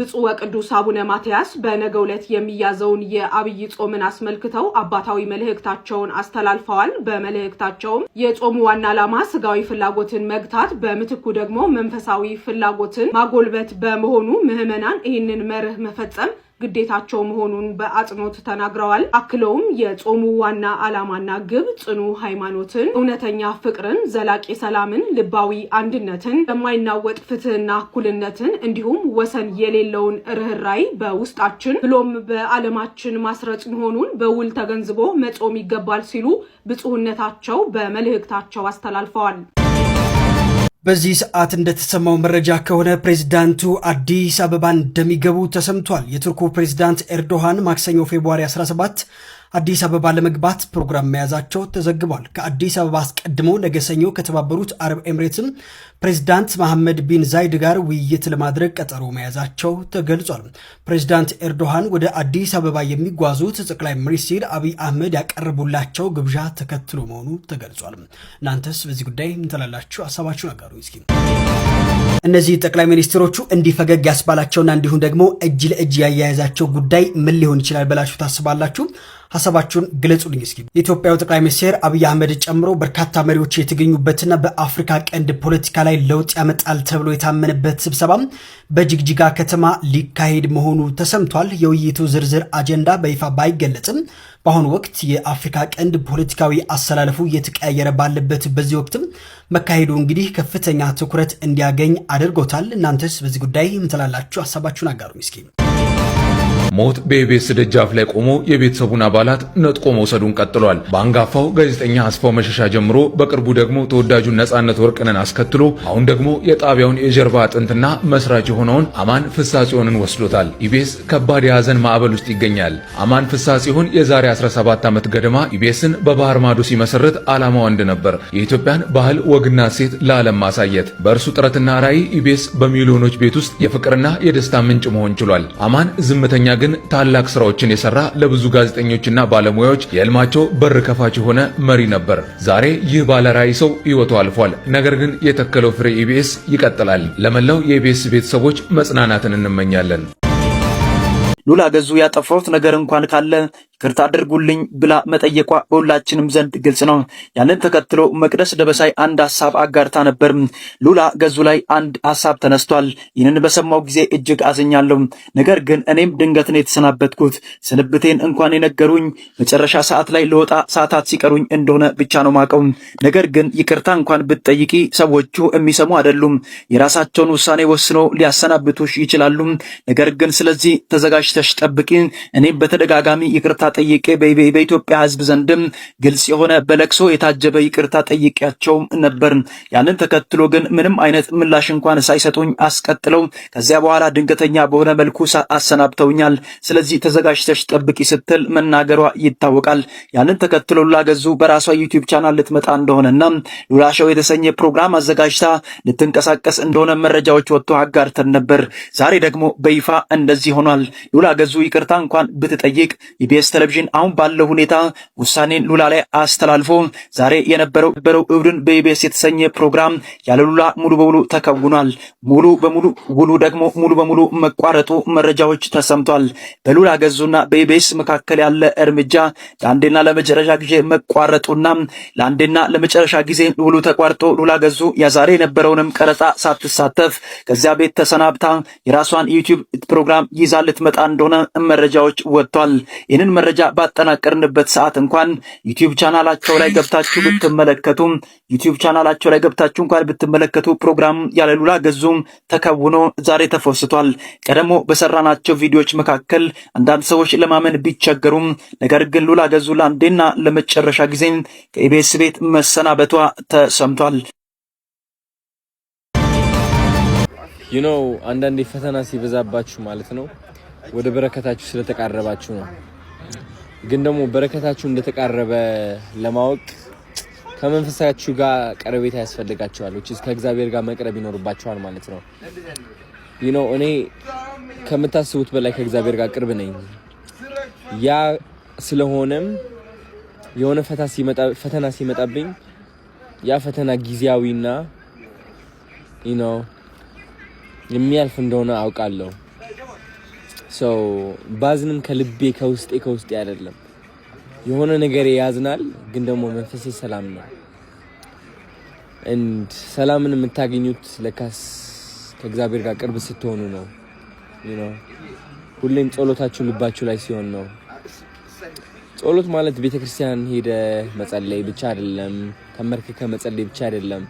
ብፁዕ ወቅዱስ አቡነ ማትያስ በነገው ዕለት የሚያዘውን የአብይ ጾምን አስመልክተው አባታዊ መልእክታቸውን አስተላልፈዋል። በመልእክታቸውም የጾሙ ዋና ዓላማ ስጋዊ ፍላጎትን መግታት በምትኩ ደግሞ መንፈሳዊ ፍላጎትን ማጎልበት በመሆኑ ምዕመናን ይህንን መርህ መፈጸም ግዴታቸው መሆኑን በአጽንኦት ተናግረዋል። አክለውም የጾሙ ዋና ዓላማና ግብ ጽኑ ሃይማኖትን፣ እውነተኛ ፍቅርን፣ ዘላቂ ሰላምን፣ ልባዊ አንድነትን፣ የማይናወጥ ፍትህና እኩልነትን እንዲሁም ወሰን የሌለውን ርህራይ በውስጣችን ብሎም በዓለማችን ማስረጽ መሆኑን በውል ተገንዝቦ መጾም ይገባል ሲሉ ብፁዕነታቸው በመልእክታቸው አስተላልፈዋል። በዚህ ሰዓት እንደተሰማው መረጃ ከሆነ ፕሬዝዳንቱ አዲስ አበባ እንደሚገቡ ተሰምቷል። የቱርኩ ፕሬዝዳንት ኤርዶሃን ማክሰኞ ፌብሩዋሪ 17 አዲስ አበባ ለመግባት ፕሮግራም መያዛቸው ተዘግቧል። ከአዲስ አበባ አስቀድሞ ነገ ሰኞ ከተባበሩት አረብ ኤምሬትም ፕሬዝዳንት መሐመድ ቢን ዛይድ ጋር ውይይት ለማድረግ ቀጠሮ መያዛቸው ተገልጿል። ፕሬዝዳንት ኤርዶሃን ወደ አዲስ አበባ የሚጓዙት ጠቅላይ ሚኒስትር አብይ አህመድ ያቀረቡላቸው ግብዣ ተከትሎ መሆኑ ተገልጿል። እናንተስ በዚህ ጉዳይ ምን ትላላችሁ? ሀሳባችሁ ነገሩ እስኪ። እነዚህ ጠቅላይ ሚኒስትሮቹ እንዲፈገግ ያስባላቸውና እንዲሁም ደግሞ እጅ ለእጅ ያያያዛቸው ጉዳይ ምን ሊሆን ይችላል ብላችሁ ታስባላችሁ? ሐሳባችሁን ግለጹልኝ እስኪ። የኢትዮጵያው ጠቅላይ ሚኒስትር አብይ አህመድ ጨምሮ በርካታ መሪዎች የተገኙበትና በአፍሪካ ቀንድ ፖለቲካ ላይ ለውጥ ያመጣል ተብሎ የታመነበት ስብሰባ በጅግጅጋ ከተማ ሊካሄድ መሆኑ ተሰምቷል። የውይይቱ ዝርዝር አጀንዳ በይፋ ባይገለጽም በአሁኑ ወቅት የአፍሪካ ቀንድ ፖለቲካዊ አሰላለፉ እየተቀያየረ ባለበት በዚህ ወቅትም መካሄዱ እንግዲህ ከፍተኛ ትኩረት እንዲያገኝ አድርጎታል። እናንተስ በዚህ ጉዳይ ምን ትላላችሁ? ሐሳባችሁን አጋሩኝ እስኪ። ሞት በኢቢኤስ ደጃፍ ላይ ቆሞ የቤተሰቡን አባላት ነጥቆ መውሰዱን ቀጥሏል። በአንጋፋው ጋዜጠኛ አስፋው መሸሻ ጀምሮ በቅርቡ ደግሞ ተወዳጁን ነጻነት ወርቅነህን አስከትሎ አሁን ደግሞ የጣቢያውን የጀርባ አጥንትና መስራች የሆነውን አማን ፍሳጽዮንን ወስዶታል። ኢቢኤስ ከባድ የሐዘን ማዕበል ውስጥ ይገኛል። አማን ፍሳጽዮን የዛሬ 17 ዓመት ገደማ ኢቢኤስን በባህር ማዶ ሲመሰረት ዓላማው አንድ ነበር፣ የኢትዮጵያን ባህል ወግና ሴት ለዓለም ማሳየት። በእርሱ ጥረትና ራዕይ ኢቢኤስ በሚሊዮኖች ቤት ውስጥ የፍቅርና የደስታ ምንጭ መሆን ችሏል። አማን ዝምተኛ ግን ታላቅ ስራዎችን የሰራ ለብዙ ጋዜጠኞችና ባለሙያዎች የህልማቸው በር ከፋች የሆነ መሪ ነበር። ዛሬ ይህ ባለራዕይ ሰው ህይወቱ አልፏል። ነገር ግን የተከለው ፍሬ ኢቢኤስ ይቀጥላል። ለመላው የኢቢኤስ ቤተሰቦች መጽናናትን እንመኛለን። ሉላ ገዙ ያጠፋሁት ነገር እንኳን ካለ ይቅርታ አድርጉልኝ ብላ መጠየቋ በሁላችንም ዘንድ ግልጽ ነው። ያንን ተከትሎ መቅደስ ደበሳይ አንድ ሐሳብ አጋርታ ነበር። ሉላ ገዙ ላይ አንድ ሐሳብ ተነስቷል። ይህንን በሰማው ጊዜ እጅግ አዝኛለሁ። ነገር ግን እኔም ድንገት ነው የተሰናበትኩት። ስንብቴን እንኳን የነገሩኝ መጨረሻ ሰዓት ላይ ለወጣ ሰዓታት ሲቀሩኝ እንደሆነ ብቻ ነው ማቀው። ነገር ግን ይቅርታ እንኳን ብትጠይቂ ሰዎቹ የሚሰሙ አይደሉም። የራሳቸውን ውሳኔ ወስኖ ሊያሰናብቱሽ ይችላሉ። ነገር ግን ስለዚህ ተዘጋጅተሽ ጠብቂ። እኔም በተደጋጋሚ ይቅርታ ጠይቄ በኢትዮጵያ ሕዝብ ዘንድም ግልጽ የሆነ በለቅሶ የታጀበ ይቅርታ ጠይቄያቸው ነበር። ያንን ተከትሎ ግን ምንም አይነት ምላሽ እንኳን ሳይሰጡኝ አስቀጥለው ከዚያ በኋላ ድንገተኛ በሆነ መልኩ አሰናብተውኛል። ስለዚህ ተዘጋጅተሽ ጠብቂ ስትል መናገሯ ይታወቃል። ያንን ተከትሎ ሉላ ገዙ በራሷ ዩቲዩብ ቻናል ልትመጣ እንደሆነና ሉላ ሾው የተሰኘ ፕሮግራም አዘጋጅታ ልትንቀሳቀስ እንደሆነ መረጃዎች ወጥቶ አጋርተን ነበር። ዛሬ ደግሞ በይፋ እንደዚህ ሆኗል። ሉላ ገዙ ይቅርታ እንኳን ብትጠይቅ ኢቢኤስ ቴሌቪዥን አሁን ባለው ሁኔታ ውሳኔን ሉላ ላይ አስተላልፎ ዛሬ የነበረው እሁድን በኢቢኤስ የተሰኘ ፕሮግራም ያለ ሉላ ሙሉ በሙሉ ተከውኗል። ሙሉ በሙሉ መቋረጡ መረጃዎች ተሰምቷል። በሉላ ገዙና በኢቢኤስ መካከል ያለ እርምጃ ለአንዴና ለመጨረሻ ጊዜ መቋረጡና ለአንዴና ለመጨረሻ ጊዜ ሙሉ ተቋርጦ ሉላ ገዙ የዛሬ የነበረውንም ቀረጻ ሳትሳተፍ ከዚያ ቤት ተሰናብታ የራሷን ዩቲዩብ ፕሮግራም ይዛ ልትመጣ እንደሆነ መረጃዎች ወጥቷል። ይህንን መረጃ ባጠናቀርንበት ሰዓት እንኳን ዩቲዩብ ቻናላቸው ላይ ገብታችሁ ብትመለከቱ ፕሮግራም ያለ ሉላ ገዙ ተከውኖ ዛሬ ተፈስቷል። ቀደሞ በሰራናቸው ቪዲዮዎች መካከል አንዳንድ ሰዎች ለማመን ቢቸገሩም ነገር ግን ሉላ ገዙ ለአንዴና ለመጨረሻ ጊዜ ከኢቢኤስ ቤት መሰናበቷ ተሰምቷል። አንዳንዴ ፈተና ሲበዛባችሁ ማለት ነው ወደ በረከታችሁ ስለተቃረባችሁ ነው። ግን ደግሞ በረከታችሁ እንደተቃረበ ለማወቅ ከመንፈሳችሁ ጋር ቀረቤታ ያስፈልጋችኋል። ከእግዚአብሔር ጋር መቅረብ ይኖርባችኋል ማለት ነው። እኔ ከምታስቡት በላይ ከእግዚአብሔር ጋር ቅርብ ነኝ። ያ ስለሆነም የሆነ ፈተና ሲመጣብኝ ያ ፈተና ጊዜያዊና የሚያልፍ እንደሆነ አውቃለሁ። ባዝንም ከልቤ ከውስጤ አይደለም። የሆነ ነገር ያዝናል፣ ግን ደግሞ መንፈሴ ሰላም ነው። ሰላምን የምታገኙት ለካስ ከእግዚአብሔር ጋር ቅርብ ስትሆኑ ነው። ሁሌም ጸሎታችሁ ልባችሁ ላይ ሲሆን ነው። ጸሎት ማለት ቤተክርስቲያን ሄደ መጸለይ ብቻ አይደለም፣ ተመርከከ መጸለይ ብቻ አይደለም።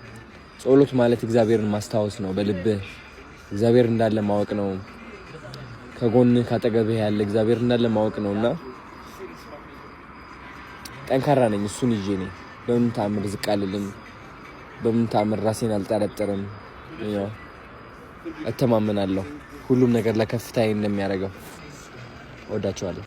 ጸሎት ማለት እግዚአብሔርን ማስታወስ ነው። በልብህ እግዚአብሔር እንዳለ ማወቅ ነው። ከጎን ካጠገብህ ያለ እግዚአብሔር እንዳለ ማወቅ ነውና ጠንካራ ነኝ። እሱን ይዤ ነኝ። በምን ተአምር ዝቅ አልልም። በምን ተአምር ራሴን አልጠረጥርም። እተማመናለሁ ሁሉም ነገር ለከፍታዬ እንደሚያደርገው። ወዳችኋለሁ።